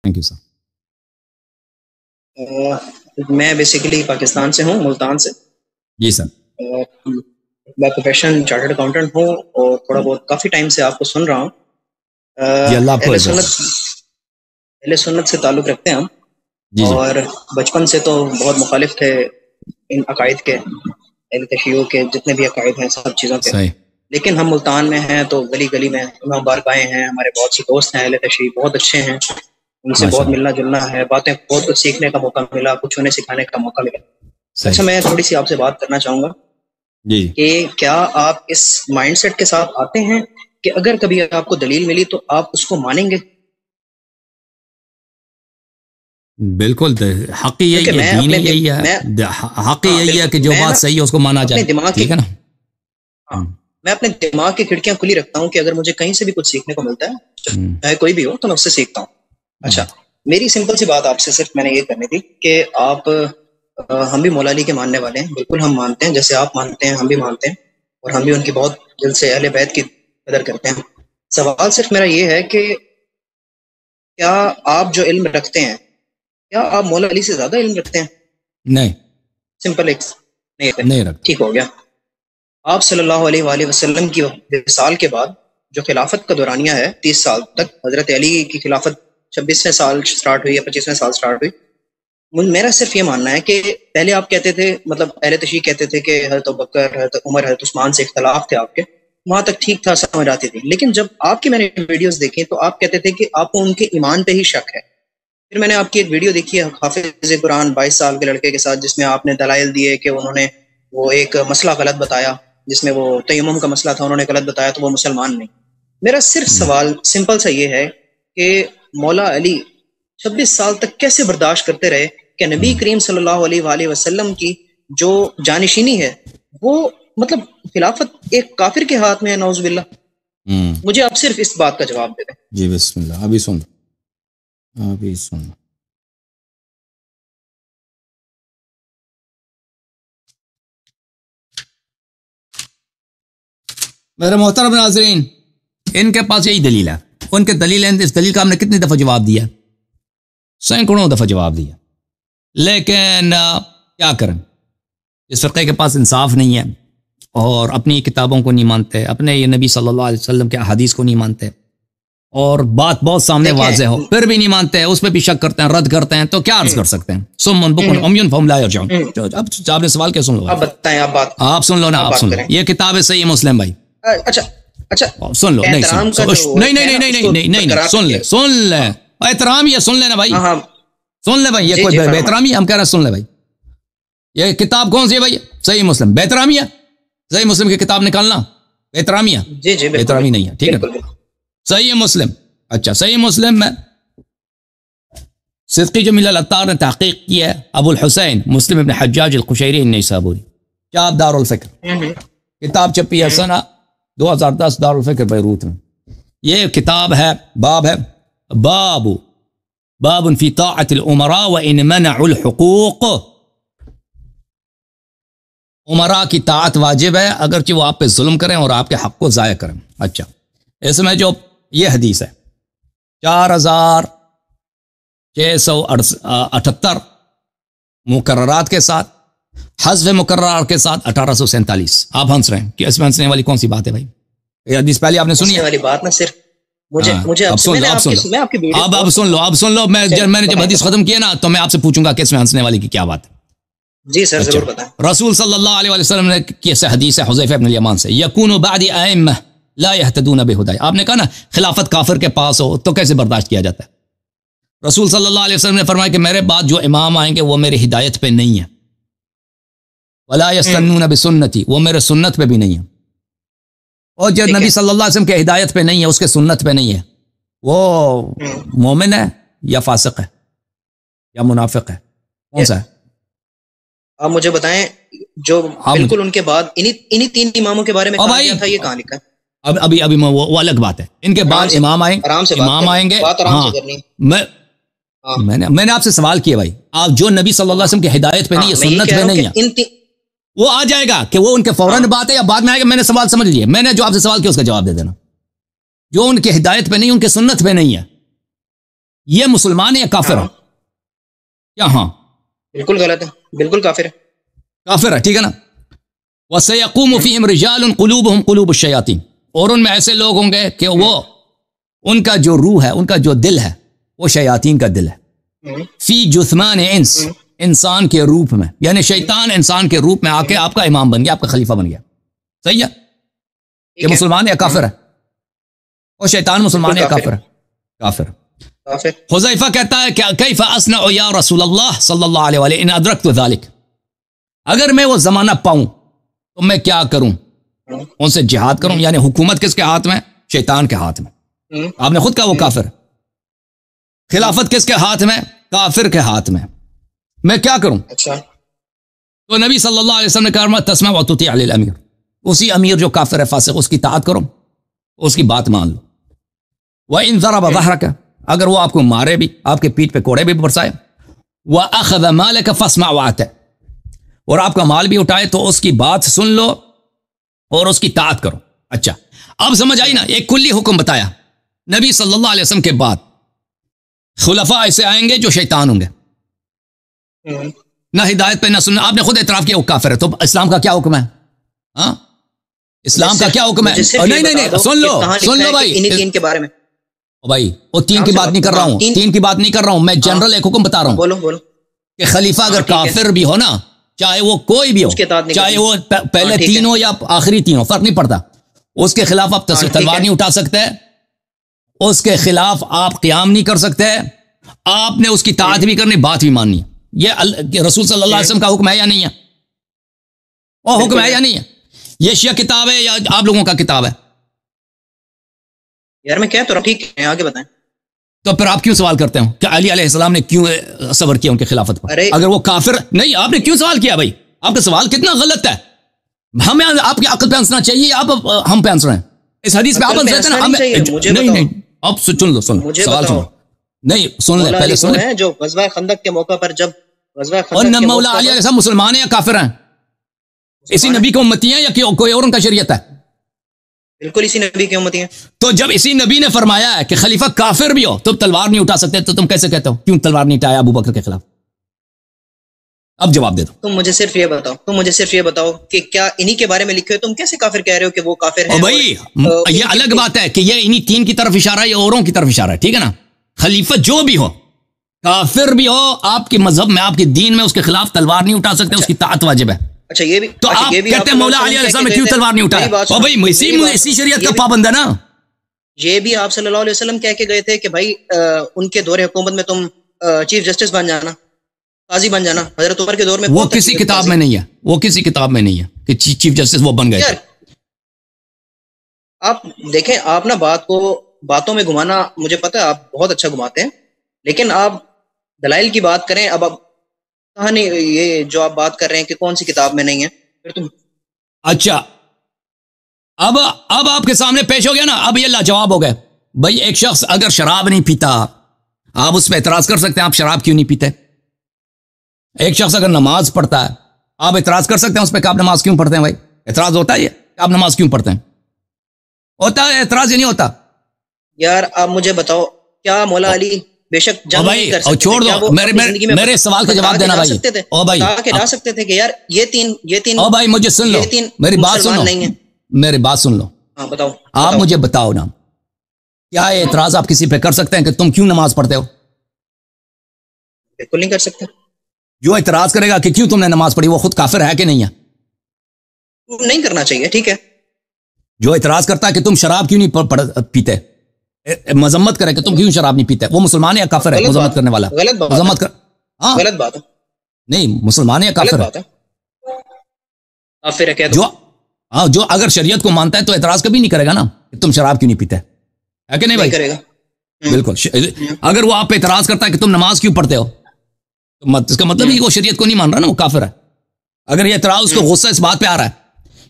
Thank you sir. میں basically Pakistan سے ہوں، ملتان سے. جی سر. میں پروفیشن چارٹرڈ اکاؤنٹنٹ ہوں اور تھوڑا بہت کافی ٹائم سے آپ کو سن رہا ہوں. جی اللہ آپ کو اہل سنت سے تعلق رکھتے ہیں ہم. جی اور بچپن سے تو بہت مخالف تھے ان عقائد کے، اہل تشیع کے جتنے بھی عقائد ہیں سب چیزوں کے. صحیح. لیکن ہم ملتان میں ہیں تو گلی گلی میں امام بارگاہیں ہیں، ہمارے بہت سی دوست ہیں اہل تشیع، بہت اچھے ہیں، ان سے بہت ملنا جلنا ہے، باتیں بہت کچھ سیکھنے کا موقع ملا، کچھ انہیں سکھانے کا موقع ملا. اچھا میں تھوڑی سی آپ سے بات کرنا چاہوں گا جی کہ کیا آپ اس مائنڈ سیٹ کے ساتھ آتے ہیں کہ اگر کبھی آپ کو دلیل ملی تو آپ اس کو مانیں گے؟ بالکل، حق یہی ہے، دین یہی ہے، حق یہی ہے کہ جو بات صحیح ہے اس کو مانا جائے. ٹھیک ہے نا. میں اپنے دماغ کی کھڑکیاں کھلی رکھتا ہوں کہ اگر مجھے کہیں سے بھی کچھ سیکھنے کو ملتا ہے چاہے کوئی بھی ہو تو میں اس سے سیکھتا ہوں. اچھا میری سمپل سی بات آپ سے صرف میں نے یہ کرنی تھی کہ آپ ہم بھی مولا علی کے ماننے والے ہیں، بالکل ہم مانتے ہیں، جیسے آپ مانتے ہیں ہم بھی مانتے ہیں، اور ہم بھی ان کی بہت دل سے اہل بیت کی قدر کرتے ہیں. سوال صرف میرا یہ ہے کہ کیا آپ جو علم رکھتے ہیں کیا آپ مولا علی سے زیادہ علم رکھتے ہیں؟ نہیں. سمپل ایک نہیں رکھتے. ٹھیک ہو گیا. آپ صلی اللہ علیہ وآلہ وسلم کی وصال کے بعد جو خلافت کا دورانیہ ہے 30 سال تک، حضرت علی کی خلافت 26ویں سال سٹارٹ ہوئی یا 25ویں سال سٹارٹ ہوئی. میرا صرف یہ ماننا ہے کہ پہلے آپ کہتے تھے، مطلب اہل تشیع کہتے تھے کہ حضرت ابوبکر، حضرت عمر، حضرت عثمان سے اختلاف تھے آپ کے، وہاں تک ٹھیک تھا، سمجھ آتی تھی. لیکن جب آپ کی میں نے ویڈیوز دیکھی تو آپ کہتے تھے کہ آپ کو ان کے ایمان پہ ہی شک ہے. پھر میں نے آپ کی ایک ویڈیو دیکھی ہے حافظ قرآن 22 سال کے لڑکے کے ساتھ، جس میں آپ نے دلائل دیے کہ انہوں نے وہ ایک مسئلہ غلط بتایا، جس میں وہ تیمم کا مسئلہ تھا، انہوں نے غلط بتایا تو وہ مسلمان نہیں. میرا صرف سوال سمپل سا یہ ہے کہ مولا علی 26 سال تک کیسے برداشت کرتے رہے کہ نبی کریم صلی اللہ علیہ وآلہ وسلم کی جو جانشینی ہے وہ مطلب خلافت ایک کافر کے ہاتھ میں ہے، نعوذ باللہ. مجھے آپ صرف اس بات کا جواب دے دیں. جی بسم اللہ. ابھی سن میرے محترم ناظرین، ان کے پاس یہی دلیل ہے، ان کے دلیل ہے. اس دلیل کا ہم نے کتنی دفعہ جواب دیا؟ سینکڑوں دفعہ جواب دیا، لیکن کیا کریں، اس فرقے کے پاس انصاف نہیں ہے اور اپنی کتابوں کو نہیں مانتے، اپنے یہ نبی صلی اللہ علیہ وسلم کے احادیث کو نہیں مانتے، اور بات بہت سامنے واضح ہو پھر بھی نہیں مانتے، اس پہ بھی شک کرتے ہیں، رد کرتے ہیں. تو کیا عرض کر سکتے ہیں؟ سمن بکن عمیٌ فہم لا یرجعون. اب آپ نے سوال کیا سن لو، آپ بتائیں، آپ سن لو نا، آپ سن لو. یہ کتاب ہے صحیح مسلم بھائی. اچھا سن لو. نہیں سن لے احترام، یہ سن لینا بھائی، سن لے بھائی. یہ کوئی بے احترامی؟ ہم کہہ رہے ہیں سن لے بھائی. یہ کتاب کون سی ہے بھائی؟ صحیح مسلم. بے احترامی ہے صحیح مسلم کی کتاب نکالنا؟ بے احترامی ہے؟ جی بے احترامی نہیں ہے. ٹھیک ہے، صحیح مسلم. اچھا صحیح مسلم میں صدقی جمیل العطار نے تحقیق کی ہے، ابو الحسین مسلم ابن حجاج القشیری النیسابوری، چاپ دار الفکر، کتاب چھپی ہے سنہ 2010 دار الفکر بیروت میں. یہ کتاب ہے، باب ہے باب فی طاعت الامراء وان منعوا الحقوق. امراء کی طاعت واجب ہے اگرچہ وہ آپ پہ ظلم کریں اور آپ کے حق کو ضائع کریں. اچھا اس میں جو یہ حدیث ہے 4678 مقررات کے ساتھ، حذف مقررات کے ساتھ 1847. آپ ہنس رہے ہیں کہ اس میں ہنسنے والی کون سی بات ہے بھائی؟ یہ حدیث پہلے آپ نے سنی ہے والی بات؟ نہ صرف مجھے اب سن لو. میں نے جب حدیث ختم کیا نا تو میں آپ سے پوچھوں گا کہ اس میں ہنسنے والی کی کیا بات ہے. جی سر ضرور بتائیں. رسول صلی اللہ علیہ وسلم نے کیسے حدیث ہے حذیفہ بن الیمان سے، یکون بعد ائمہ لا يهتدون بہدی. آپ نے کہا نا خلافت کافر کے پاس ہو تو کیسے برداشت کیا جاتا ہے؟ رسول صلی اللہ علیہ وسلم نے فرمایا کہ میرے بعد جو امام آئیں گے وہ میری ہدایت پہ نہیں ہے، ولا يستنون بسنتی، وہ میرے سنت پہ بھی نہیں ہے. اور جو نبی صلی اللہ علیہ وسلم کے ہدایت پہ نہیں ہے، اس کے سنت پہ نہیں ہے، وہ مومن ہے یا فاسق ہے یا منافق ہے؟ کون سا ہے؟ آپ مجھے بتائیں. جو بالکل ان کے بعد انہی 3 اماموں کے بارے میں کہا گیا تھا، یہ کہاں لکھا ہے؟ ابھی وہ الگ بات ہے. ان کے بعد امام آئیں گے. میں نے آپ سے سوال کیا بھائی، آپ جو نبی صلی اللہ علیہ وسلم کی ہدایت پہ نہیں ہے، سنت پہ نہیں ہے، وہ آ جائے گا کہ وہ ان کے فوراً بات ہے یا بعد میں آئے گا؟ میں نے سوال سمجھ لیا، میں نے جو آپ سے سوال کیا اس کا جواب دے دینا. جو ان کی ہدایت پہ نہیں، ان کے سنت پہ نہیں ہے، یہ مسلمان ہے یا کافر ہے؟ کیا ہاں بالکل غلط ہے، بالکل کافر ہے، کافر ہے، ٹھیک ہے نا. وَسَيَقُومُ فِيهِمْ رِجَالٌ قُلُوبُهُمْ قُلُوبُ الشَّيَاطِينِ، اور ان میں ایسے لوگ ہوں گے کہ وہ ان کا جو روح ہے، ان کا جو دل ہے وہ شیاطین کا دل ہے. فی جثمان انس، انسان کے روپ میں، یعنی شیطان انسان کے روپ میں آ کے آپ کا امام بن گیا، آپ کا خلیفہ بن گیا. صحیح ہے؟ یہ مسلمان ہے یا کافر ہے؟ اور شیطان مسلمان ہے یا کافر ہے؟ کافر. حذیفہ کہتا ہے کہ کیف اصنع یا رسول اللہ صلی اللہ علیہ وآلہ ان ادرکت ذلک، اگر میں وہ زمانہ پاؤں تو میں کیا کروں؟ ان سے جہاد کروں. یعنی حکومت کس کے ہاتھ میں؟ شیطان کے ہاتھ میں. آپ نے خود کہا وہ کافر. خلافت کس کے ہاتھ میں؟ کافر کے ہاتھ میں. میں کیا کروں؟ تو نبی صلی اللہ علیہ وسلم نے کہا تسمع وتطیع للامیر، اسی امیر جو کافر ہے، فاسق، اس کی اطاعت کرو، اس کی بات مان لو. وَإِن ضَرَبَ ظَهْرَكَ، اگر وہ آپ کو مارے بھی، آپ کے پیٹھ پہ کوڑے بھی برسائے. وَأَخَذَ مَالَكَ فَاسْمَعْ وَأَطِعْ، اور آپ کا مال بھی اٹھائے تو اس کی بات سن لو اور اس کی اطاعت کرو. اچھا اب سمجھ آئی نا؟ ایک کلی حکم بتایا. نبی صلی اللہ علیہ وسلم کے بعد خلفاء ایسے آئیں گے جو شیطان ہوں گے، نہ ہدایت پہ نہ سننا. آپ نے خود اعتراف کیا وہ کافر ہے، تو اسلام کا کیا حکم ہے؟ ہاں اسلام کا کیا حکم ہے؟ نہیں سن لو بھائی وہ تین کی بات نہیں کر رہا ہوں، تین کی بات نہیں کر رہا ہوں میں، جنرل ایک حکم بتا رہا ہوں. بولو کہ خلیفہ اگر کافر بھی ہو نا، چاہے وہ کوئی بھی ہو، چاہے وہ پہلے تین ہو یا آخری تین ہو، فرق نہیں پڑتا، اس کے خلاف آپ تلوار نہیں اٹھا سکتے، اس کے خلاف آپ قیام نہیں کر سکتے، آپ نے اس کی اطاعت بھی کرنی، بات بھی ماننی. یہ رسول صلی اللہ علیہ وسلم کا حکم ہے یا نہیں ہے؟ وہ حکم ہے یا نہیں ہے؟ یہ شیعہ کتاب ہے یا آپ لوگوں کا کتاب ہے؟ یار میں کیا تو ٹھیک ہے، آگے بتائیں. تو پھر آپ کیوں سوال کرتے ہو کہ علی علیہ السلام نے کیوں صبر کیا ان کے خلافت پر؟ اگر وہ کافر نہیں، آپ نے کیوں سوال کیا بھائی؟ آپ کا سوال کتنا غلط ہے. ہمیں آپ کی عقل پہ ہنسنا چاہیے، آپ ہم پہ ہنس رہے ہیں. اس حدیث پہ آپ ہنس رہے ہیں نا. نہیں اب سن لو سوال سن لو. نہیں سن لیں پہلے سن لیں. جو غزوہ خندق کے موقع پر جب غزوہ اور مولا علی علیہ السلام مسلمان ہیں یا کافر ہیں؟ اسی نبی کی امتی ہیں یا کوئی اور ان کا شریعت ہے؟ بالکل اسی نبی کی امتی ہیں. تو جب اسی نبی نے فرمایا ہے کہ خلیفہ کافر بھی ہو تم تلوار نہیں اٹھا سکتے، تو تم کیسے کہتے ہو کیوں تلوار نہیں اٹھایا ابو بکر کے خلاف؟ اب جواب دے دو. تم مجھے صرف یہ بتاؤ کہ کیا انہی کے بارے میں لکھے ہو؟ تم کیسے کافر کہہ رہے ہو کہ وہ کافر ہیں؟ بھائی یہ الگ بات ہے کہ یہ انہی تین کی طرف اشارہ ہے یا اوروں کی طرف اشارہ ہے، ٹھیک ہے نا؟ خلیفہ جو بھی ہو، کافر بھی ہو، آپ کے مذہب میں، آپ کے دین میں اس کے خلاف تلوار نہیں اٹھا سکتے، اس کی اطاعت واجب ہے. اچھا یہ بھی تو آپ کہتے ہیں مولا علی علیہ السلام نے کیوں تلوار نہیں اٹھایا؟ اور بھائی اسی شریعت کا پابند ہے نا. یہ بھی آپ صلی اللہ علیہ وسلم کہہ کے گئے تھے کہ بھائی ان کے دور حکومت میں تم چیف جسٹس بن جانا، قاضی بن جانا. حضرت عمر کے دور میں وہ کسی کتاب میں نہیں ہے، وہ کسی کتاب میں نہیں ہے کہ چیف جسٹس وہ بن گئے تھے. آپ دیکھیں، آپ نا بات کو باتوں میں گھمانا، مجھے پتا ہے آپ بہت اچھا گھماتے ہیں، لیکن آپ دلائل کی بات کریں. اب کہانی یہ جو آپ بات کر رہے ہیں کہ کون سی کتاب میں نہیں ہے، پھر تم اچھا اب آپ کے سامنے پیش ہو گیا نا، اب یہ لاجواب ہو گئے. بھائی ایک شخص اگر شراب نہیں پیتا، آپ اس پہ اعتراض کر سکتے ہیں آپ شراب کیوں نہیں پیتے. ایک شخص اگر نماز پڑھتا ہے، آپ اعتراض کر سکتے ہیں اس پہ کہ آپ نماز کیوں پڑھتے ہیں. بھائی اعتراض ہوتا ہے یہ کہ آپ نماز کیوں پڑھتے ہیں؟ ہوتا ہے اعتراض، یہ نہیں ہوتا. یار آپ مجھے بتاؤ، کیا مولا علی بے شک جنگ نہیں کر سکتے؟ چھوڑ دو میرے سوال کا جواب دینا بھائی. او بھائی جا سکتے تھے کہ یار یہ تین او بھائی مجھے سن لو، میری بات سن لو، میری بات سن لو. ہاں بتاؤ. آپ مجھے بتاؤ نا، کیا اعتراض آپ کسی پہ کر سکتے ہیں کہ تم کیوں نماز پڑھتے ہو؟ بالکل نہیں کر سکتے. جو اعتراض کرے گا کہ کیوں تم نے نماز پڑھی، وہ خود کافر ہے کہ نہیں ہے؟ نہیں کرنا چاہیے، ٹھیک ہے. جو اعتراض کرتا ہے کہ تم شراب کیوں نہیں پیتے، مذمت کرے کہ تم کیوں شراب نہیں پیتے، وہ مسلمان ہے یا کافر ہے؟ مذمت کرنے والا مذمت کر، ہاں غلط بات ہے. نہیں مسلمان ہے یا کافر ہے؟ کافر ہے. جو اگر شریعت کو مانتا ہے تو اعتراض کبھی نہیں کرے گا نا کہ تم شراب کیوں نہیں پیتے، ہے کہ نہیں بھائی؟ کرے گا بالکل. اگر وہ آپ پہ اعتراض کرتا ہے کہ تم نماز کیوں پڑھتے ہو، اس کا مطلب یہ وہ شریعت کو نہیں مان رہا نا، وہ کافر ہے. اگر یہ اعتراض اس کو غصہ اس بات پہ آ رہا ہے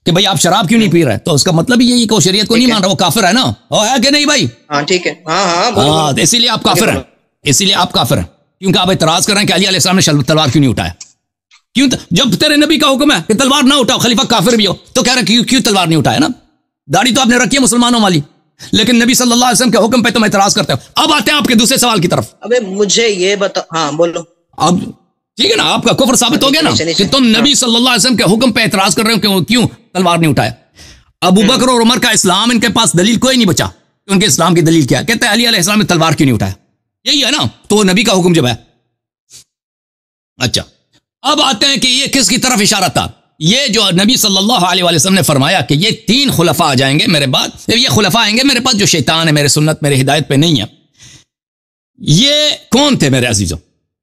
کہ بھائی آپ شراب کیوں نہیں پی رہے، تو اس کا مطلب یہی کہ وہ شریعت کو نہیں مان رہا، وہ کافر ہے نا، ہے کہ نہیں بھائی؟ ہاں ٹھیک ہے. ہاں اسی لیے آپ کافر ہیں، اسی لیے آپ کافر ہیں کیونکہ آپ اعتراض کر رہے ہیں کہ علی علیہ السلام نے تلوار کیوں نہیں اٹھایا. کیوں؟ جب تیرے نبی کا حکم ہے کہ تلوار نہ اٹھاؤ، خلیفہ کافر بھی ہو، تو کہہ رہے کیوں تلوار نہیں اٹھایا نا؟ داڑھی تو آپ نے رکھی ہے مسلمانوں والی، لیکن نبی صلی اللہ علیہ وسلم کے حکم پہ تم اعتراض کرتے ہو. اب آتے ہیں آپ کے دوسرے سوال کی طرف. ابے مجھے یہ بتا. ہاں بولو. اب ٹھیک ہے نا, آپ کا کفر ثابت ہو گیا نا کہ تم نبی صلی اللہ علیہ وسلم کے حکم پہ اعتراض کر رہے ہو کہ کیوں تلوار نہیں اٹھایا. ابو بکر اور عمر کا اسلام, ان کے پاس دلیل کوئی نہیں بچا. ان کے اسلام کی دلیل کیا ہے؟ کہتے ہیں علی علیہ السلام نے تلوار کیوں نہیں اٹھایا. یہی ہے نا, تو نبی کا حکم جب ہے. اچھا, اب آتے ہیں کہ یہ کس کی طرف اشارہ تھا. یہ جو نبی صلی اللہ علیہ وسلم نے فرمایا کہ یہ 3 خلفاء آ جائیں گے میرے بعد, یہ خلفاء آئیں گے میرے پاس جو شیطان ہے, میرے سنت میرے ہدایت پہ نہیں ہے. یہ کون تھے میرے عزیزوں؟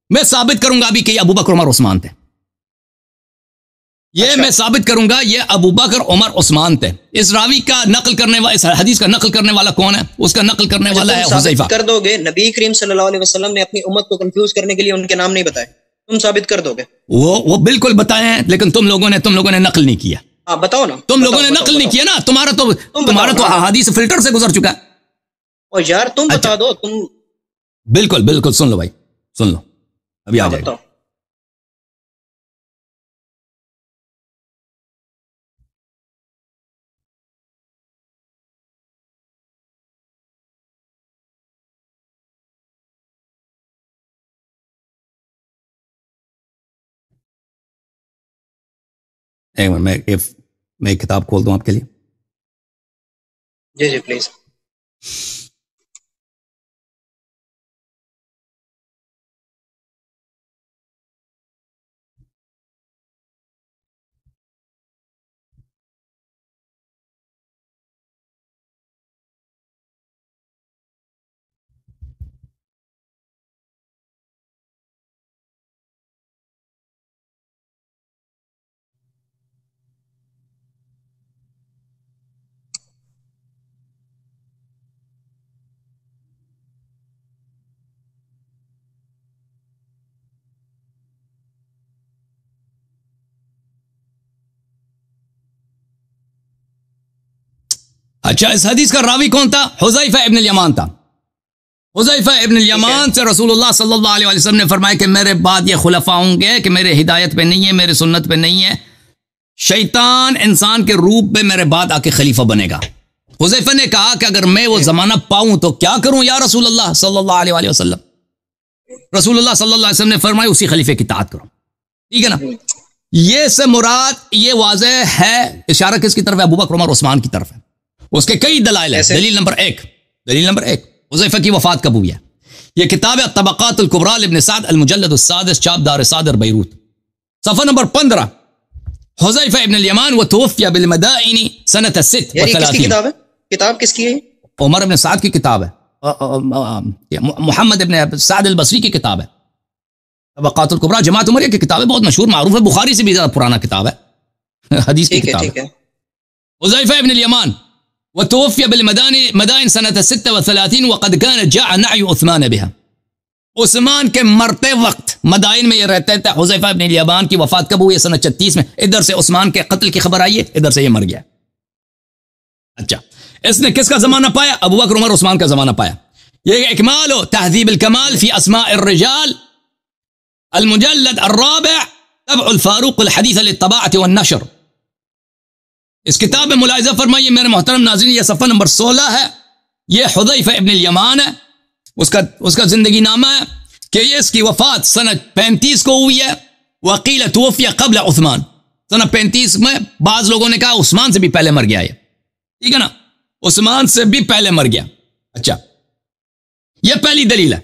میں ثابت کروں گا ابھی کہ یہ ابو بکر عمر عثمان تھے. یہ میں ثابت کروں گا یہ ابو بکر عمر عثمان تھے. اس راوی کا نقل کرنے والا, اس حدیث کا نقل کرنے والا کون ہے؟ اس کا نقل کرنے والا ہے حذیفہ. کر دو گے نبی کریم صلی اللہ علیہ وسلم نے اپنی امت کو کنفیوز کرنے کے لیے ان کے نام نہیں بتائے, تم ثابت کر دو گے؟ وہ بالکل بتائے ہیں, لیکن تم لوگوں نے نقل نہیں کیا. ہاں بتاؤ نا, تم لوگوں نے نقل نہیں کیا نا. تمہارا تو احادیث فلٹر سے گزر چکا ہے. اور یار تم بتا دو. تم بالکل سن لو بھائی, سن لو, ابھی آ جائے گا. میں ایک کتاب کھول دوں آپ کے لیے. جی جی پلیز. اچھا, اس حدیث کا راوی کون تھا؟ حذیفہ ابن الیمان تھا. حذیفہ ابن الیمان سے رسول اللہ صلی اللہ علیہ وسلم نے فرمایا کہ میرے بعد یہ خلفاء ہوں گے کہ میرے ہدایت پہ نہیں ہے, میرے سنت پہ نہیں ہے. شیطان انسان کے روپ میں میرے بعد آ کے خلیفہ بنے گا. حذیفہ نے کہا کہ اگر میں وہ زمانہ پاؤں تو کیا کروں یا رسول اللہ صلی اللہ علیہ وسلم. رسول اللہ صلی اللہ علیہ وسلم نے فرمایا اسی خلیفے کی اطاعت کرو. ٹھیک ہے نا. یہ سے مراد یہ واضح ہے, اشارہ کس کی طرف ہے؟ ابو بکر عمر عثمان کی طرف ہے. اس کے کئی دلائل ہیں. دلیل نمبر ایک حذیفہ کی وفات کب ہوئی ہے. یہ کتاب ہے طبقات الکبریٰ لابن سعد المجلد السادس, چاپ دار صادر بیروت, صفحہ نمبر 15. حذیفہ ابن الیمان وتوفی بالمدائن سنۃ 36. یہ کس کی کتاب ہے؟ کتاب کس کی ہے؟ عمر ابن سعد کی کتاب ہے, محمد ابن سعد البصری کی کتاب ہے. طبقات الکبریٰ جماعت عمریہ کی کتاب ہے, بہت مشہور معروف ہے, بخاری سے بھی زیادہ پرانا کتاب ہے, حدیث کی کتاب ہے. حذیفہ ابن الیمان وتوفي بالمدائن سنة 36 وقد كان جاء نعي عثمان بها. عثمان کے مرتے وقت مدائن میں یہ رہتے تھے. حذیفہ ابن الیمان کی وفات کب ہوئی ہے؟ سنہ 36 میں. ادھر سے عثمان کے قتل کی خبر آئی ہے, ادھر سے یہ مر گیا. اچھا, اس نے کس کا زمانہ پایا؟ ابو بکر عمر عثمان کا زمانہ پایا. یہ اکمال و تہذیب الکمال فی اسماء الرجال المجلد الرابع طبع الفاروق الحدیث للطباعة والنشر. اس کتاب میں ملاحظہ فرمائیے میرے محترم ناظرین, یہ صفحہ نمبر 16 ہے. یہ حذیفہ ابن الیمان ہے, اس کا زندگی نامہ ہے کہ یہ اس کی وفات سنہ 35 کو ہوئی ہے. وقیل توفی قبل عثمان, سنہ 35 میں بعض لوگوں نے کہا عثمان سے بھی پہلے مر گیا. یہ ٹھیک ہے نا, عثمان سے بھی پہلے مر گیا. اچھا, یہ پہلی دلیل ہے.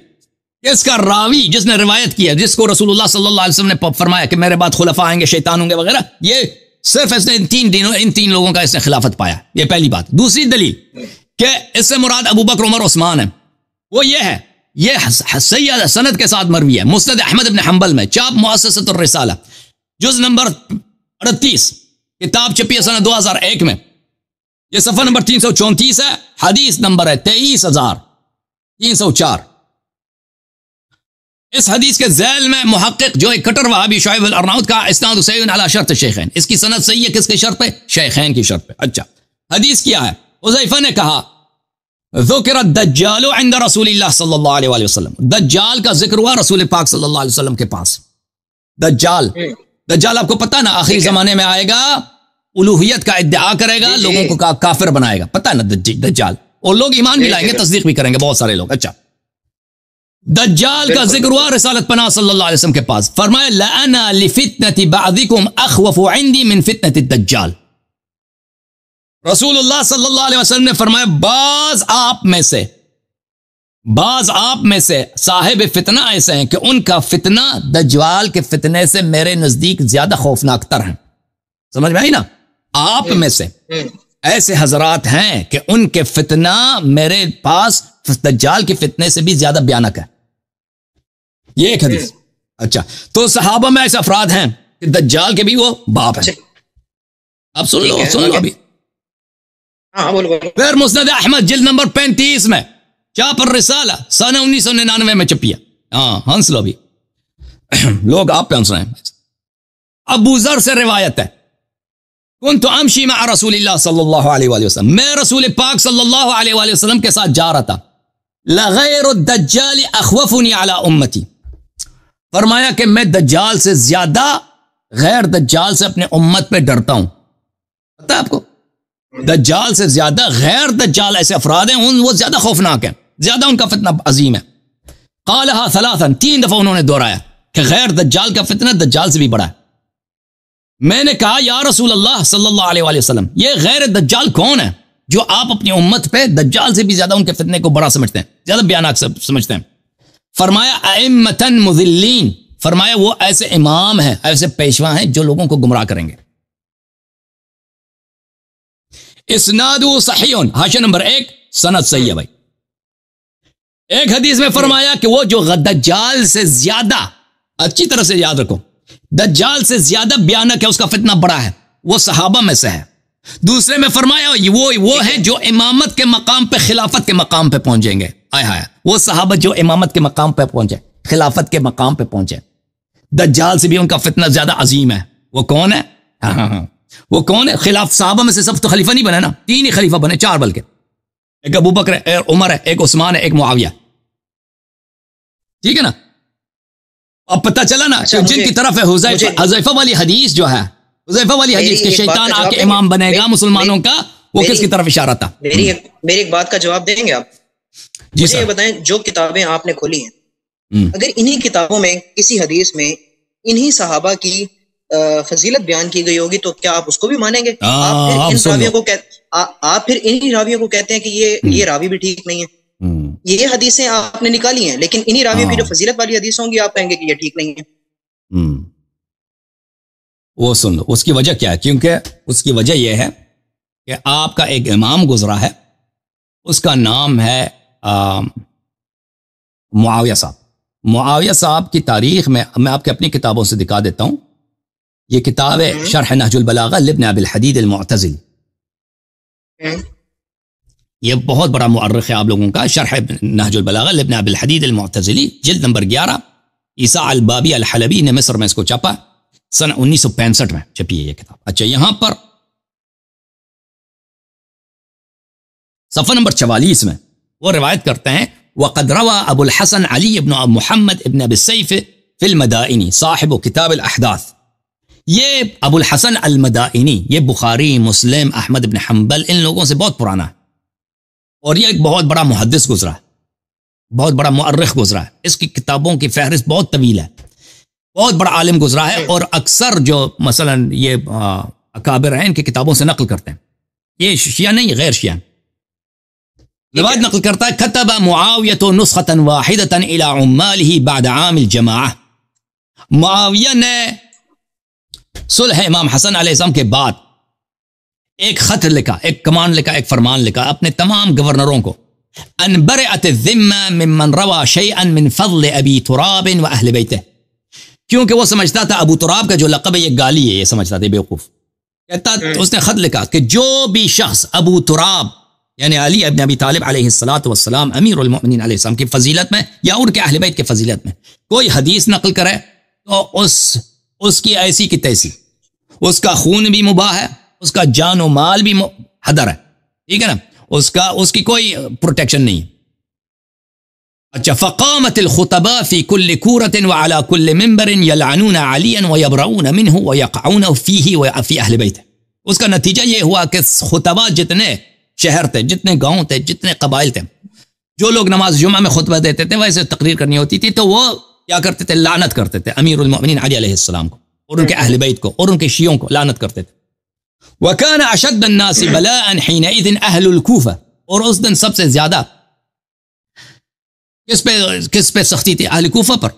اس کا راوی جس نے روایت کیا, جس کو رسول اللہ صلی اللہ علیہ وسلم نے فرمایا کہ میرے بعد خلفاء آئیں گے, شیطان ہوں گے وغیرہ, یہ صرف اس نے ان تین لوگوں کا اس نے خلافت پایا. یہ پہلی بات. دوسری دلیل کہ اس سے مراد ابو بکر عمر عثمان ہے, وہ یہ ہے, یہ سید سند کے ساتھ مروی ہے. مسند احمد بن حنبل میں, چاپ مؤسسۃ الرسالہ, جز نمبر 38, کتاب چھپی ہے سنہ 2001 میں. یہ صفحہ نمبر 334 ہے, حدیث نمبر ہے 23304. اس حدیث کے ذیل میں محقق جو ایک کٹر وہابی شعیب الارناؤط کا اسناد صحیح علی شرط شیخین, اس کی سند صحیح ہے کس کے شرط پہ؟ شیخین کی شرط پہ. اچھا, حدیث کیا ہے؟ حذیفہ نے کہا ذکر الدجال عند رسول اللہ صلی اللہ علیہ وسلم, دجال کا ذکر ہوا رسول پاک صلی اللہ علیہ وسلم کے پاس. دجال آپ کو پتہ نا آخری زمانے میں آئے گا, الوہیت کا ادعا کرے گا, لوگوں کو کافر بنائے گا, پتہ نا دجال. اور لوگ ایمان بھی لائیں گے, تصدیق بھی کریں گے بہت سارے لوگ. اچھا, دجال کا ذکر ہوا رسالت پناہ صلی اللہ علیہ وسلم کے پاس, فرمایا لَأَنَا لِفِتْنَةِ بَعْضِكُمْ أَخْوَفُ عِنْدِي مِنْ فِتْنَةِ الدَّجَّالِ. رسول اللہ صلی اللہ علیہ وسلم نے فرمایا بعض آپ میں سے صاحب فتنہ ایسے ہیں کہ ان کا فتنہ دجال کے فتنے سے میرے نزدیک زیادہ خوفناک تر ہیں. سمجھ میں آئی نا؟ آپ میں سے ایسے حضرات ہیں کہ ان کے فتنہ میرے پاس دجال کے فتنے سے بھی زیادہ بھیانک ہے. یہ ایک حدیث. اچھا, تو صحابہ میں ایسے افراد ہیں کہ دجال کے بھی وہ باپ ہیں. اب سن لو ابھی. پھر مسند احمد جلد نمبر 35 میں چاپ الرسالہ سنہ 1999 میں چھپی ہے. ہنس لو ابھی, لوگ آپ پہ ہنس رہے ہیں. ابو ذر سے روایت ہے, کنت امشی مع رسول اللہ صلی اللہ علیہ وآلہ وسلم, میں رسول پاک صلی اللہ علیہ وآلہ وسلم کے ساتھ جا رہا تھا. لغیر الدجال اخوفنی علی امتی, فرمایا کہ میں دجال سے زیادہ غیر دجال سے اپنے امت پہ ڈرتا ہوں. پتہ ہے آپ کو, دجال سے زیادہ غیر دجال ایسے افراد ہیں وہ زیادہ خوفناک ہیں, زیادہ ان کا فتنہ عظیم ہے. قالها ثلاثا, 3 دفعہ انہوں نے دہرایا کہ غیر دجال کا فتنہ دجال سے بھی بڑا ہے. میں نے کہا یا رسول اللہ صلی اللہ علیہ وآلہ وسلم, یہ غیر دجال کون ہے جو آپ اپنی امت پہ دجال سے بھی زیادہ ان کے فتنے کو بڑا سمجھتے ہیں, زیادہ بیانات سمجھتے ہیں؟ فرمایا ائمۃ مضلین, فرمایا وہ ایسے امام ہیں, ایسے پیشوا ہیں جو لوگوں کو گمراہ کریں گے. اسناد صحیح, حاشیہ نمبر 1, سند صحیح ہے بھائی. ایک حدیث میں فرمایا کہ وہ جو دجال سے زیادہ, اچھی طرح سے یاد رکھو, دجال سے زیادہ بیانک ہے, اس کا فتنہ بڑا ہے, وہ صحابہ میں سے ہے. دوسرے میں فرمایا وہ ہیں جو امامت کے مقام پہ خلافت کے مقام پہ پہنچیں گے. وہ صحابہ جو امامت کے مقام پہ پہنچے, خلافت کے مقام پہ پہنچے. دجال سے بھی ان کا فتنہ زیادہ عظیم ہے. وہ کون ہے؟ وہ کون ہے؟ خلاف صحابہ میں سے سب تو خلیفہ نہیں بنے نا, 3 ہی خلیفہ بنے, 4 بلکہ. ایک ابو بکر ہے, ایک عمر ہے, ایک عثمان ہے, ایک معاویہ. ٹھیک ہے نا؟ اب پتہ چلا نا جن کی طرف ہے حذیفہ والی حدیث جو ہے, حذیفہ والی حدیث کہ شیطان آ کے امام بنے گا مسلمانوں کا, وہ کس کی طرف اشارہ تھا؟ میری ایک بات کا جواب دیں گے آپ؟ جی سر. یہ بتائیں, جو کتابیں آپ نے کھولی ہیں, اگر انہی کتابوں میں کسی حدیث میں انہی صحابہ کی فضیلت بیان کی گئی ہوگی تو کیا آپ اس کو بھی مانیں گے؟ آپ پھر انہی راویوں کو کہتے ہیں کہ یہ راوی بھی ٹھیک نہیں ہے. یہ حدیثیں آپ نے نکالی ہیں, لیکن انہی راویوں کی جو فضیلت والی حدیث ہوں گی آپ کہیں گے کہ یہ ٹھیک نہیں ہے. وہ سن لو, اس کی وجہ کیا ہے؟ کیونکہ اس کی وجہ یہ ہے کہ آپ کا ایک امام گزرا ہے, اس کا نام ہے معاویہ صاحب. معاویہ صاحب کی تاریخ میں آپ کے اپنی کتابوں سے دکھا دیتا ہوں. یہ کتاب ہے شرح نہج البلاغہ لابن ابی الحدید المعتزلی. یہ بہت بڑا مؤرخ ہے آپ لوگوں کا, شرح نہج البلاغہ لابن ابی الحدید المعتزلی, جلد نمبر 11, عیسیٰ البابی الحلبی نے مصر میں اس کو چھاپا, سن 1965 میں چھپی ہے یہ کتاب. اچھا, یہاں پر صفحہ نمبر 44 میں وہ روایت کرتے ہیں, وقد روى ابو الحسن علی ابن محمد ابن ابی السیف فی المدائنی صاحب کتاب الاحداث. یہ ابو الحسن المدائنی, یہ بخاری, مسلم, احمد ابن حنبل, ان لوگوں سے بہت پرانا ہے, اور یہ ایک بہت بڑا محدث گزرا ہے, بہت بڑا مؤرخ گزرا ہے. اس کی کتابوں کی فہرست بہت طویل ہے, بہت بڑا عالم گزرا ہے, اور اکثر جو مثلا یہ اکابر ہیں ان کی کتابوں سے نقل کرتے ہیں. یہ شیعہ نہیں, غیر شیعہ روایت نقل کرتا ہے, کتب معاویہ نسخة واحدة الى عماله بعد عام الجماعہ. معاویہ نے صلح امام حسن علیہ السلام کے بعد ایک خط لکھا, ایک کمان لکھا, ایک فرمان لکھا اپنے تمام گورنروں کو, ان برئت الذمہ ممن روى شیئا من فضل ابی تراب و اہل بیتہ. کیونکہ وہ سمجھتا تھا ابو تراب کا جو لقب ہے یہ گالی ہے, یہ سمجھتا تھا بیوقوف. کہتا اس نے خط لکھا کہ جو بھی شخص ابو تراب یعنی علی ابن ابی طالب علیہ السلام امیر المؤمنین علیہ السلام کی فضیلت میں یا ان کے اہل بیت کی فضیلت میں کوئی حدیث نقل کرے تو اس کی ایسی کی تیسی, اس کا خون بھی مباح ہے, اس کا جان و مال بھی حدر ہے. ٹھیک ہے نا, اس کی کوئی پروٹیکشن نہیں. اچھا, فقامت الخطباء فی کل کورۃ وعلی کل منبر یلعنون علیا ویبرؤون منہ ویقعون فیہ وفی اہل بیتہ. اس کا نتیجہ یہ ہوا کہ خطباء جتنے شہر تھے، جتنے گاؤں تھے، جتنے قبائل تھے، جو لوگ نماز جمعہ میں خطبہ دیتے تھے ویسے تقریر کرنی ہوتی تھی تو وہ کیا کرتے تھے؟ لعنت کرتے تھے امیر المؤمنین علی علیہ السلام کو اور ان کے اہل بیت کو اور ان کے شیعوں کو لعنت کرتے تھے. وَكَانَ أَشَدَّ النَّاسِ بَلَاءً حِينَئِذٍ أَهْلُ الْكُوفَةِ، اور اس دن سب سے زیادہ کس پہ سختی تھی؟ اہل کوفہ پر.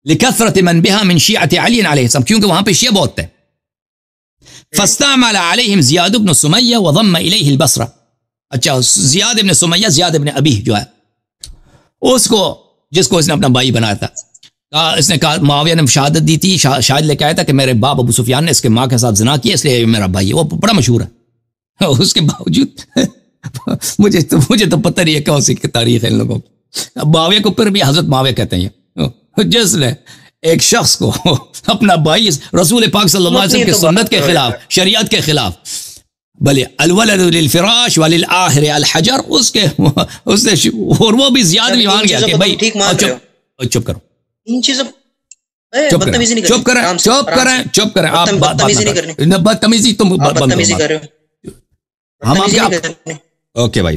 لِكَثْرَةِ مَنْ بِهَا مِنْ شِيعَةِ عَلِيٍّ عَلَيْهِ السلام، کیونکہ وہاں پہ شیعہ بہت تھے. فَاسْتَعْمَلَ عَلَيْهِمْ زِيَادُ بْنُ سُمَيَّةَ وَضَمَّ إِلَيْهِ الْبَصْرَةَ. اچھا زیاد ابن سمیہ، زیاد ابن ابی جو ہے اس کو، جس کو اس نے اپنا بھائی بنایا تھا، اس نے کہا، معاویہ نے شہادت دی تھی، شاہد لے کے آیا تھا کہ میرے باپ ابو سفیان نے اس کے ماں کے ساتھ زنا کیا، اس لیے میرا بھائی ہے. وہ بڑا مشہور ہے. اس کے باوجود مجھے تو پتہ نہیں ہے کون سی تاریخ ہے ان لوگوں کو. معاویہ کو پھر بھی حضرت معاویہ کہتے ہیں، جس نے ایک شخص کو اپنا بھائی رسول پاک صلی اللہ علیہ وسلم کی سنت کے خلاف، شریعت کے خلاف، بلے الولد للفراش وللآخر الحجر، اس نے اور وہ بھی زیادہ بھی مان گیا کہ بھائی چپ کرو، چپ کریں آپ بدتمیزی تم بند کرو. ہم آپ کے اوکے بھائی.